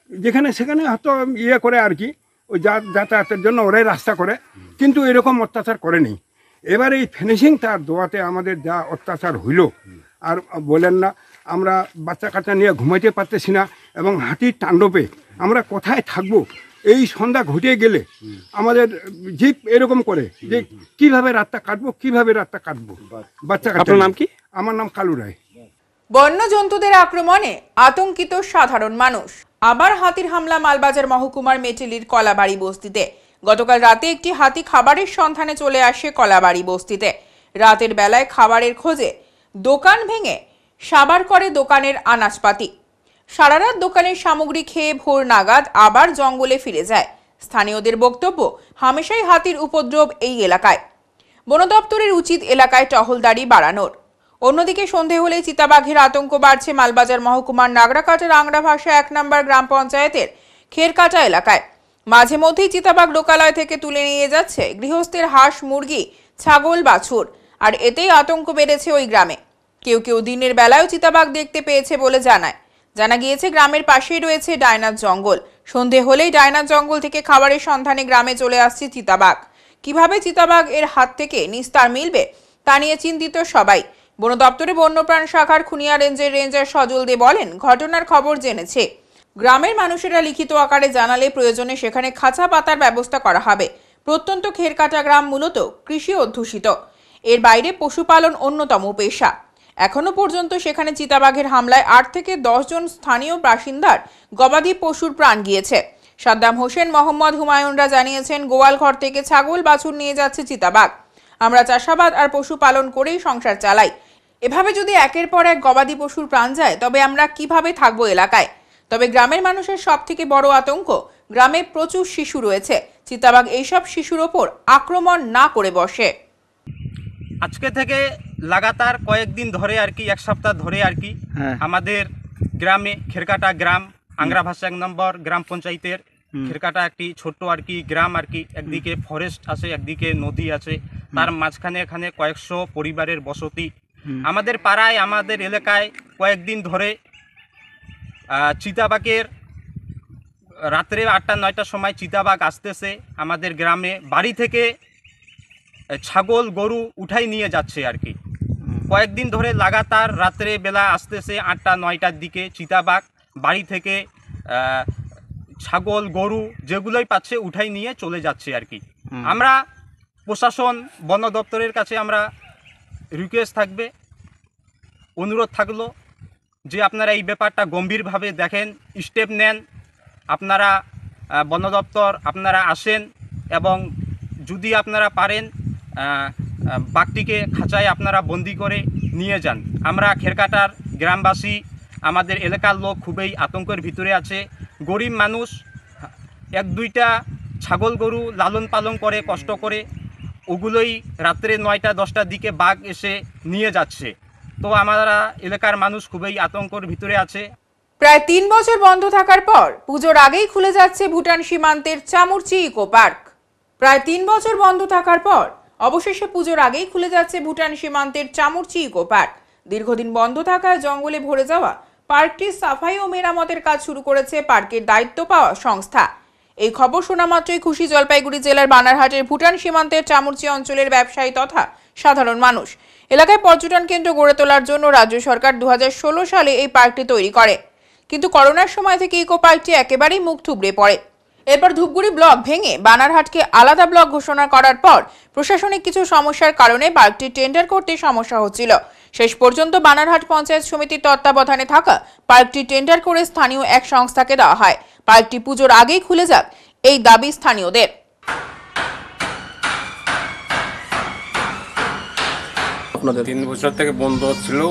যেখানে সেখানে হয়তো ইয়ে করে আর কি, ওই যাতায়াতের জন্য ওরাই রাস্তা করে, কিন্তু এরকম অত্যাচার করে নেই। এবার এই ফিনিশিং তার দোয়াতে আমাদের যা অত্যাচার হইল, আর বলেন না, আমরা বাচ্চা কাচ্চা নিয়ে ঘুমাইতে পারতেছি না এবং হাতির তাণ্ডবে আমরা কোথায় থাকবো। এই সন্ধ্যা ঘটে গেলে আমাদের জিপ এরকম করে যে কিভাবে রাতটা কাটবো, বাচ্চা কাচ্চা। নাম কি? আমার নাম কালু রায়। বন্য জন্তুদের আক্রমণে আতঙ্কিত সাধারণ মানুষ। আবার হাতির হামলা মালবাজার মহকুমার মেটেলির কলাবাড়ি বস্তিতে। গতকাল রাতে একটি হাতি খাবারের সন্ধানে চলে আসে কলাবাড়ি বস্তিতে। রাতের বেলায় খাবারের খোঁজে দোকান ভেঙে সাবার করে দোকানের আনাজপাতি। সারারাত দোকানের সামগ্রী খেয়ে ভোর নাগাদ আবার জঙ্গলে ফিরে যায়। স্থানীয়দের বক্তব্য, হামেশাই হাতির উপদ্রব এই এলাকায়। বন দপ্তরের উচিত এলাকায় টহলদারি বাড়ানোর। অন্যদিকে সন্ধে হলেই চিতাবাঘের আতঙ্ক বাড়ছে মালবাজার মহকুমার নাগরাকাটার আংরাভাষা 1 নম্বর গ্রাম পঞ্চায়েতের খেরকাটা এলাকায়। মাঝে মধ্যেই চিতাবাঘ লোকালয় থেকে তুলে নিয়ে যাচ্ছে গৃহস্থের হাঁস, মুরগি, ছাগল, বাছুর, আর এতেই আতঙ্ক বেড়েছে ওই গ্রামে। কেউ কেউ দিনের বেলায়ও চিতাবাঘ দেখতে পেয়েছে বলে জানা গিয়েছে গ্রামের পাশেই রয়েছে ডায়নার জঙ্গল। সন্ধে হলেই ডায়নার জঙ্গল থেকে খাবারের সন্ধানে গ্রামে চলে আসছে চিতাবাঘ। কিভাবে চিতাবাঘ এর হাত থেকে নিস্তার মিলবে তা নিয়ে চিন্তিত সবাই। বন দপ্তরে বন্যপ্রাণ শাখার খুনিয়া রেঞ্জের রেঞ্জার সজল দে বলেন, ঘটনার খবর জেনেছে। গ্রামের মানুষেরা লিখিত আকারে জানালে প্রয়োজনে সেখানে খাঁচা পাতার ব্যবস্থা করা হবে। প্রত্যন্ত খেরকাটা গ্রাম মূলত কৃষি অধ্যুষিত। এর বাইরে পশুপালন অন্যতম পেশা। এখনো পর্যন্ত সেখানে চিতাবাঘের হামলায় 8 থেকে 10 জন স্থানীয় বাসিন্দার গবাদি পশুর প্রাণ গিয়েছে। সাদ্দাম হোসেন, মোহাম্মদ হুমায়ুনরা জানিয়েছেন, গোয়াল ঘর থেকে ছাগল, বাছুর নিয়ে যাচ্ছে চিতাবাঘ। আমরা চাষাবাদ আর পশুপালন করেই সংসার চালাই। এভাবে যদি একের পর এক গবাদি পশুর প্রাণ যায় তবে আমরা কিভাবে থাকবো এলাকায়? তবে গ্রামের মানুষের সবথেকে বড় আতঙ্ক, গ্রামে প্রচুর শিশু রয়েছে। চিতাবাঘ এইসব শিশুর ওপর আক্রমণ না করে বসে। আজকে থেকে লাগাতার কয়েকদিন ধরে আর কি, 1 সপ্তাহ ধরে আর কি, আমাদের গ্রামে খেরকাটা গ্রাম আংরাভাষা 1 নম্বর গ্রাম পঞ্চায়েতের খেরকাটা একটি ছোট্ট আর কি গ্রাম আর কি। একদিকে ফরেস্ট আছে, একদিকে নদী আছে, তার মাঝখানে এখানে কয়েকশো পরিবারের বসতি। আমাদের পাড়ায়, আমাদের এলাকায় কয়েকদিন ধরে চিতাবাঘের রাত্রে 8টা-9টার সময় চিতাবাঘ আসতেছে আমাদের গ্রামে। বাড়ি থেকে ছাগল, গরু উঠাই নিয়ে যাচ্ছে আর কি। কয়েকদিন ধরে লাগাতার রাত্রে বেলা আসতেছে 8টা-9টার দিকে চিতাবাঘ বাড়ি থেকে ছাগল, গরু যেগুলোই পাচ্ছে উঠাই নিয়ে চলে যাচ্ছে আর কি। আমরা প্রশাসন, বন দপ্তরের কাছে আমরা রিকোয়েস্ট থাকবে, অনুরোধ থাকলো যে আপনারা এই ব্যাপারটা গম্ভীরভাবে দেখেন, স্টেপ নেন। আপনারা বন দপ্তর আপনারা আসেন এবং যদি আপনারা পারেন বাঘটিকে খাঁচায় আপনারা বন্দি করে নিয়ে যান। আমরা খেরকাটার গ্রামবাসী, আমাদের এলাকার লোক খুবই আতঙ্কের ভিতরে আছে। গরিব মানুষ 1-2টা ছাগল, গরু লালন পালন করে, কষ্ট করে, ওগুলোই রাত্রে 9টা-10টার দিকে বাঘ এসে নিয়ে যাচ্ছে। তো আমরা এলাকার মানুষ খুবই আতঙ্কের ভিতরে আছে। প্রায় 3 বছর বন্ধ থাকার পর পুজোর আগেই খুলে যাচ্ছে ভুটান সীমান্তের চামুরচি ইকো পার্ক। প্রায় 3 বছর বন্ধ থাকার পর অবশেষে পুজোর আগেই খুলে যাচ্ছে ভুটান সীমান্তের চামুরচি ইকো পার্ক। দীর্ঘদিন বন্ধ থাকায় জঙ্গলে ভরে যাওয়া পার্কটির সাফাই ও মেরামতের কাজ শুরু করেছে পার্কের দায়িত্ব পাওয়া সংস্থা। এই খবর শোনা মাত্রই খুশি জলপাইগুড়ি জেলার বানারহাটের ভুটান সীমান্তের চামুরচি অঞ্চলের ব্যবসায়ী তথা সাধারণ মানুষ। এলাকায় পর্যটন কেন্দ্র গড়ে তোলার জন্য রাজ্য সরকার 2016 সালে এই পার্কটি তৈরি করে। কিন্তু করোনার সময় থেকে ইকো পার্কটি একেবারেই মুখ থুবড়ে পড়ে। এরপর ধূপগুড়ি ব্লক ভেঙে বানারহাটকে আলাদা ব্লক ঘোষণা করার পর প্রশাসনিক কিছু সমস্যার কারণে পার্কটি টেন্ডার করতে সমস্যা হচ্ছিল। শেষ পর্যন্ত বানারহাট পঞ্চায়েত সমিতির তত্ত্বাবধানে থাকা পার্কটি টেন্ডার করে স্থানীয় এক সংস্থাকে দেওয়া হয়। পার্কটি পুজোর আগেই খুলে যাক, এই দাবি স্থানীয়দের। আপনাদের 3 বছর থেকে বন্ধ ছিল,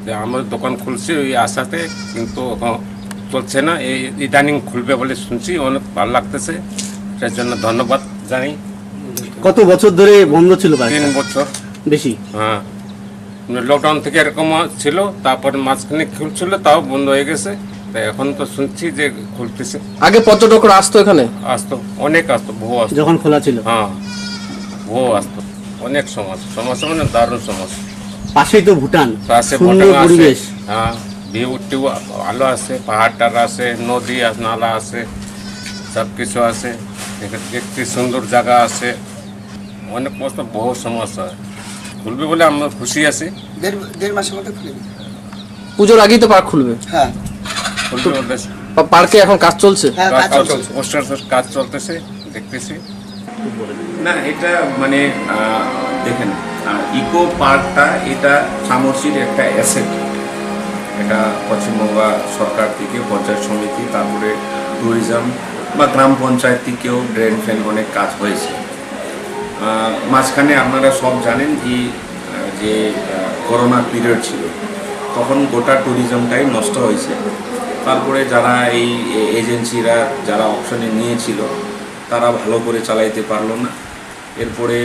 যে আমাদের দোকান খুলছে ওই আশাতে, কিন্তু চলছে না। এই ইদানিং খুলবে বলে শুনছি, অনেক ভালো লাগতেছে, তার জন্য ধন্যবাদ জানাই। কত বছর ধরে বন্ধ ছিল? 3 বছর বেশি। হ্যাঁ, লকডাউন থেকে এরকম ছিল, তারপর মাঝখানে খুলছিল, তাও বন্ধ হয়ে গেছে। তাই এখন তো শুনছি যে খুলতেছে। আগে পর্যটকরা আসতো এখানে? আসতো, অনেক আসতো, বহু আসতো যখন খোলা ছিল। হ্যাঁ, বহু আসতো, অনেক সমস্যা মানে দারুণ সমস্যা। পাশেই তো ভুটান, পাশে সুন্দর পরিবেশ। হ্যাঁ, ভিউ টিউ ভালো আছে, পাহাড় টাড় আছে, নদী নালা আছে, সব কিছু আছে, দেখতে সুন্দর জায়গা আছে, অনেক মস্ত, বহু সমস্যা। খুলবে বলে আমরা খুশি আছি। 1.5 মাসের মধ্যে খুলবে। পুজোর আগেই তো পার্ক খুলবে? হ্যাঁ, পার্কে এখন কাজ চলছে? কাজ চলতেছে, দেখতেছি। না, এটা মানে দেখেন, ইকো পার্কটা এটা চামরচির একটা অ্যাসেট। এটা পশ্চিমবঙ্গ সরকার থেকে, পঞ্চায়েত সমিতি, তারপরে ট্যুরিজম বা গ্রাম পঞ্চায়েত থেকেও ড্রেন ফ্রেন অনেক কাজ হয়েছে। মাঝখানে আপনারা সব জানেন কি যে করোনা পিরিয়ড ছিল, তখন গোটা ট্যুরিজমটাই নষ্ট হয়েছে। তারপরে যারা এই এজেন্সিরা যারা অপশনে নিয়েছিল তারা ভালো করে চালাইতে পারলো না। এরপরে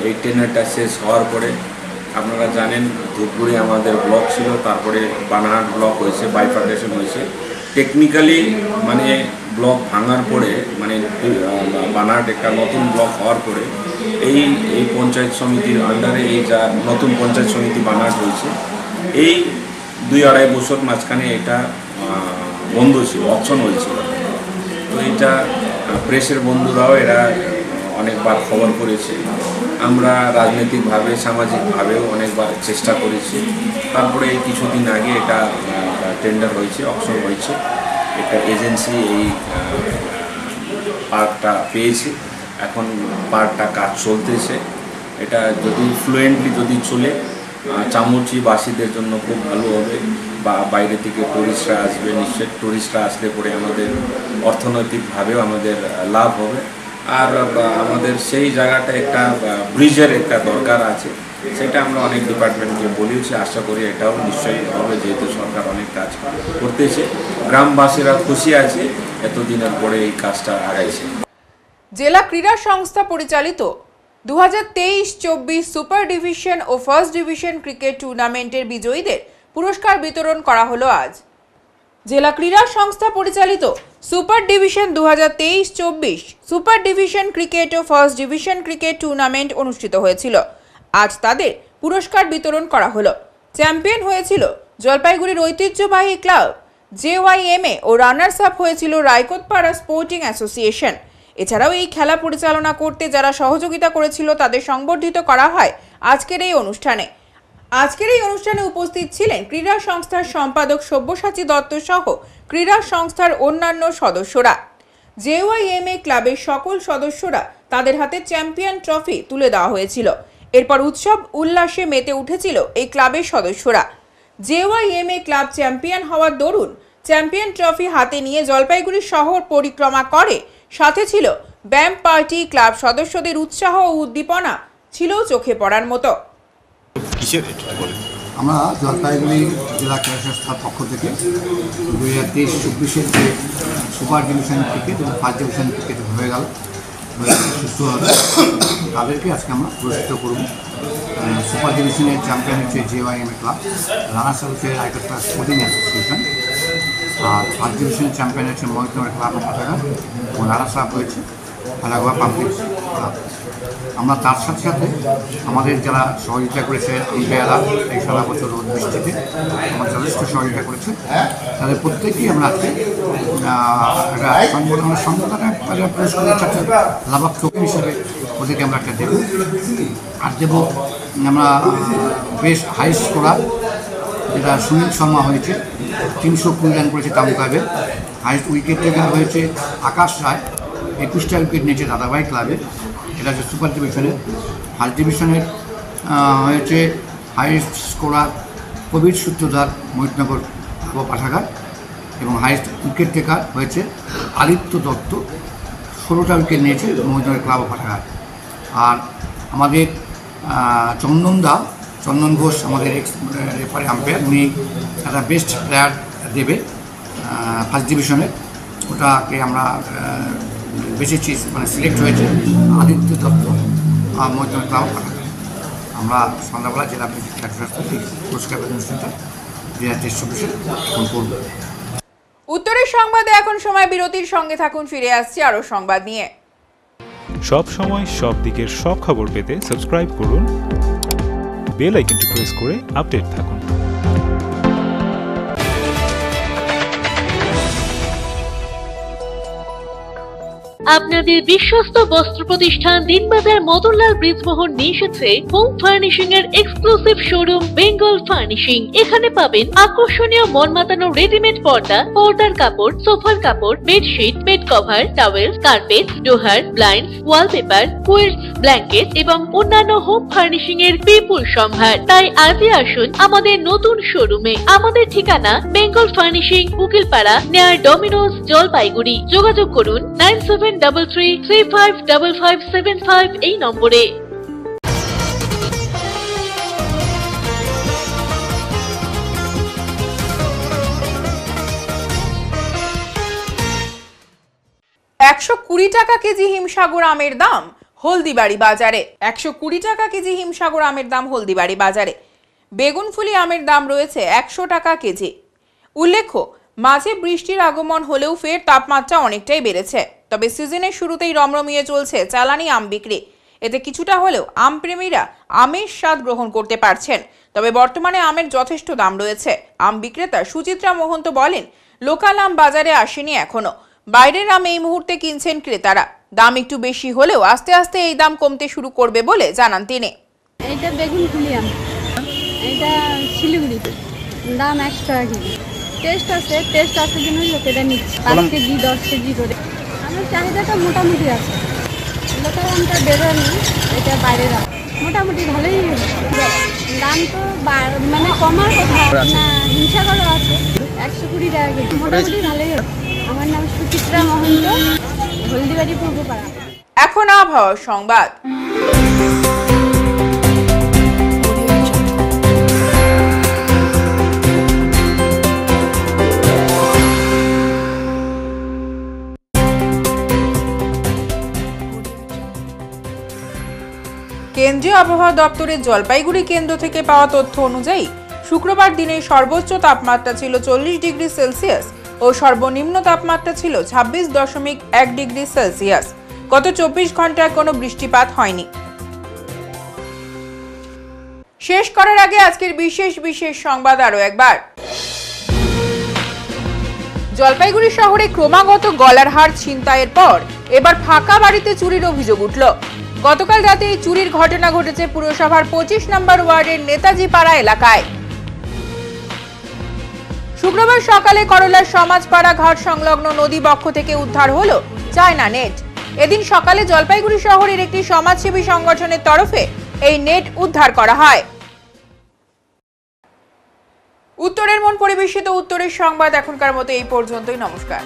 এই টেন্ডারটা শেষ হওয়ার পরে আপনারা জানেন ধূপগুড়ি আমাদের ব্লক ছিল, তারপরে বানারহাট ব্লক হয়েছে, বাইফার্কেশন হয়েছে। টেকনিক্যালি মানে ব্লক ভাঙার পরে মানে বানারহাট একটা নতুন ব্লক হওয়ার পরে এই পঞ্চায়েত সমিতির আন্ডারে এই যা নতুন পঞ্চায়েত সমিতি বানারহাট হয়েছে, এই 2-2.5 বছর মাঝখানে এটা বন্ধ ছিল, অপশন হয়েছিল। তো এটা প্রেসের বন্ধুরাও এরা অনেকবার খবর করেছে, আমরা রাজনৈতিকভাবে সামাজিকভাবেও অনেকবার চেষ্টা করেছি। তারপরে এই কিছুদিন আগে এটা টেন্ডার হয়েছে, অপশন হয়েছে, একটা এজেন্সি এই পার্কটা পেয়েছে। এখন পার্কটা কাজ চলতেছে। এটা যদি ফ্লুয়েন্টলি যদি চলে চামুচীবাসীদের জন্য খুব ভালো হবে, বা বাইরে থেকে টুরিস্টরা আসবে, নিশ্চয়ই টুরিস্টরা আসলে পরে আমাদের অর্থনৈতিকভাবেও আমাদের লাভ হবে। আর আমাদের সেই জায়গাটা একটা ব্রিজের একটা দরকার আছে, সেটা আমরা অনেক ডিপার্টমেন্টকে বলেছি, আশা করি এটাও নিশ্চয়ই হবে, যেহেতু সরকার অনেক কাজ করতেছে। গ্রামবাসীরা খুশি আছে, এতদিনের পরে এই কাজটা আগাইছে। জেলা ক্রীড়া সংস্থা পরিচালিত 2023-24 সুপার ডিভিশন ও ফার্স্ট ডিভিশন ক্রিকেট টুর্নামেন্টের বিজয়ীদের পুরস্কার বিতরণ করা হলো আজ। জেলা ক্রীড়া সংস্থা পরিচালিত super division 2023-24 super division cricket ও ফার্স্ট ডিভিশন ক্রিকেট টুর্নামেন্ট অনুষ্ঠিত হয়েছিল। আজ তাদের পুরস্কার বিতরণ করা হলো। চ্যাম্পিয়ন হয়েছিল জলপাইগুড়ির ঐতিহ্যবাহী ক্লাব JYMA ও রানার্স আপ হয়েছিল রায়কোটপাড়া স্পোর্টিং অ্যাসোসিয়েশন। এছাড়াও এই খেলা পরিচালনা করতে যারা সহযোগিতা করেছিল তাদের সংবর্ধিত করা হয় আজকের এই অনুষ্ঠানে। আজকের এই অনুষ্ঠানে উপস্থিত ছিলেন ক্রীড়া সংস্থার সম্পাদক সব্যসাচী দত্ত সহ ক্রীড়া সংস্থার অন্যান্য সদস্যরা। JYMA ক্লাবের সকল সদস্যরা তাদের হাতে চ্যাম্পিয়ন ট্রফি তুলে দেওয়া হয়েছিল। এরপর উৎসব উল্লাসে মেতে উঠেছিল এই ক্লাবের সদস্যরা। JYMA ক্লাব চ্যাম্পিয়ন হওয়ার দরুন চ্যাম্পিয়ন ট্রফি হাতে নিয়ে জলপাইগুড়ি শহর পরিক্রমা করে। সাথে ছিল ব্যান্ড পার্টি। ক্লাব সদস্যদের উৎসাহ ও উদ্দীপনা ছিল চোখে পড়ার মতো। আমরা জলপাইগুড়ি জেলা ক্রীড়া সংস্থার পক্ষ থেকে 2023-24 যে সুপার ডিভিশন ক্রিকেট এবং ফার্স্ট ডিভিশন ক্রিকেট হয়ে গেল সুস্থভাবে, তাদেরকে আজকে আমরা পুরস্কৃত করব। সুপার ডিভিশনের চ্যাম্পিয়ন হচ্ছে JYMA ক্লাব, রানার্স আপ হচ্ছে রায়কোটপাড়া স্পোর্টিং অ্যাসোসিয়েশন, আর ফার্স্ট ডিভিশনের চ্যাম্পিয়ন হচ্ছে মহিতনগর ক্লাব পাঠাগার এবং রানার্স আপ হয়েছে আলাগোয়া পাবলিক ক্লাব। আমরা তার সাথে সাথে আমাদের যারা সহযোগিতা করেছে আম্পায়াররা এই সারা বছর রোদ বৃষ্টিতে আমার যথেষ্ট সহযোগিতা করেছে, তাদের প্রত্যেকেই আমরা আজকে একটা সংবর্ধনা পুরস্কারের সাথে লাভাব টোকেন হিসেবে ওদেরকে আমরা একটা দেবো। আর দেবো আমরা বেশ হাই স্কোরার যেটা সুনীল শর্মা হয়েছে, 320 রান করেছে টাউন ক্লাবে। হাইস্ট উইকেট টেকার হয়েছে আকাশ রায়, 21টা উইকেট নিয়েছে দাদাভাই ক্লাবে, এটা হচ্ছে সুপার ডিভিশনের। ফার্স্ট ডিভিশনের হয়েছে হাইয়েস্ট স্কোরার কবির সূত্রধার মহিতনগর পাঠাগার, এবং হাইয়েস্ট উইকেট টেকার হয়েছে আদিত্য দত্ত, 16টা উইকেট নিয়েছে মহিতনগর ক্লাব পাঠাগার। আর আমাদের চন্দন ঘোষ আমাদের এক্স রেফারি আম্পায়ার, উনি একটা বেস্ট প্লেয়ার দেবে ফার্স্ট ডিভিশনের, ওটাকে আমরা বেশি মানে সিলেক্ট হয়েছে আদিত্য দত্ত মহিতনগর ক্লাব পাঠাগার। আমরা সন্ধ্যাবেলা জেলা পুরস্কার অনুষ্ঠানটা 2023-24 এখন করব। উত্তরের সংবাদে এখন সময় বিরতির, সঙ্গে থাকুন, ফিরে আসছি আরো সংবাদ নিয়ে। সব সময় সব দিকের সব খবর পেতে সাবস্ক্রাইব করুন, বেল আইকনটি প্রেস করে আপডেট থাকুন। আপনাদের বিশ্বস্ত বস্ত্র প্রতিষ্ঠান দিনবাজার মদনলাল ব্রিজমোহন নিয়ে এসেছে হোম ফার্নিশিং এর এক্সক্লুসিভ শোরুম বেঙ্গল ফার্নিশিং। এখানে পাবেন আকর্ষণীয় মন মাতানো রেডিমেড পর্দা, পর্দার কাপড়, সোফার কাপড়, bedsheet, bed cover, towel, carpet, ডোহার, ব্লাইন্ডস, ওয়ালপেপার, কুইলস, ব্ল্যাঙ্কেট এবং অন্যান্য হোম ফার্নিশিং এর বিপুল সম্ভার। তাই আজই আসুন আমাদের নতুন শোরুমে। আমাদের ঠিকানা Bengal furnishing, Ukilpara, near Domino's, Jalpaiguri. যোগাযোগ করুন 9733355575 এই নম্বরে। $120 কেজি হিমসাগর আমের দাম হলদিবাড়ি বাজারে 120 টাকা কেজি হিমসাগর আমের দাম হলদিবাড়ি বাজারে। বেগুনফুলি আমের দাম রয়েছে 100 টাকা কেজি। উল্লেখ্য, মাঝে বৃষ্টির আগমন হলেও ফের তাপমাত্রা অনেকটাই বেড়েছে। তবে সিজনের শুরুতেই রমরমিয়ে চলছে চালানি আম বিক্রি। এতে কিছুটা হলেও আমপ্রেমীরা আমের স্বাদ গ্রহণ করতে পারছেন। তবে বর্তমানে আমের যথেষ্ট দাম রয়েছে। আম বিক্রেতা সুচিত্রা মহন্ত বলেন, লোকাল আম বাজারে আসেনি এখনো। বাইরের আম এই মুহূর্তে কিনছেন ক্রেতারা। দাম একটু বেশি হলেও আস্তে আস্তে এই দাম কমতে শুরু করবে বলে জানান তিনি। এইটা বেগুনফুলি আম, এটা শিলিগুড়িতে, দাম 100 টাকা কেজি। টেস্ট আছে জন্য লোকেরা নিচ্ছে 5 কেজি 10 কেজি করে। আমার চাহিদাটা মোটামুটি আছে। লোকাল আমটা বেরোয়নি, এটা বাইরের আম, মোটামুটি ভালোই। দাম তো মানে কমার কথা না, হিমসাগরও আছে 120 টাকা কেজি, মোটামুটি ভালোই। আমার নাম সুচিত্রা মহন্ত, হলদিবাড়ি পূর্বপাড়া। এখন আবহাওয়া সংবাদ। কেন্দ্রীয় আবহাওয়া দপ্তরের জলপাইগুড়ি কেন্দ্র থেকে পাওয়া তথ্য অনুযায়ী শুক্রবার দিনে সর্বোচ্চ তাপমাত্রা ছিল 40 ডিগ্রি সেলসিয়াস ও সর্বনিম্ন তাপমাত্রা ছিল 26.1 ডিগ্রি সেলসিয়াস। গত 24 ঘন্টায় কোনো বৃষ্টিপাত হয়নি। শেষ করার আগে আজকের বিশেষ সংবাদ আরো একবার। জলপাইগুড়ি শহরে ক্রমাগত গলার হার ছিনতাইয়ের পর এবার ফাঁকা বাড়িতে চুরির অভিযোগ উঠল। গতকাল রাতে এই চুরির ঘটনা ঘটেছে পুরসভার 25 নম্বর ওয়ার্ডের নেতাজি পাড়া এলাকায়। শুক্রবার সকালে করলার সমাজপাড়া ঘাট সংলগ্ন নদী বক্ষ থেকে উদ্ধার হলো চায়না নেট। এদিন সকালে জলপাইগুড়ি শহরের একটি সমাজসেবী সংগঠনের তরফে এই নেট উদ্ধার করা হয়। উত্তরের মন পরিবেশিত উত্তরের সংবাদ এখনকার মতো এই পর্যন্তই। নমস্কার।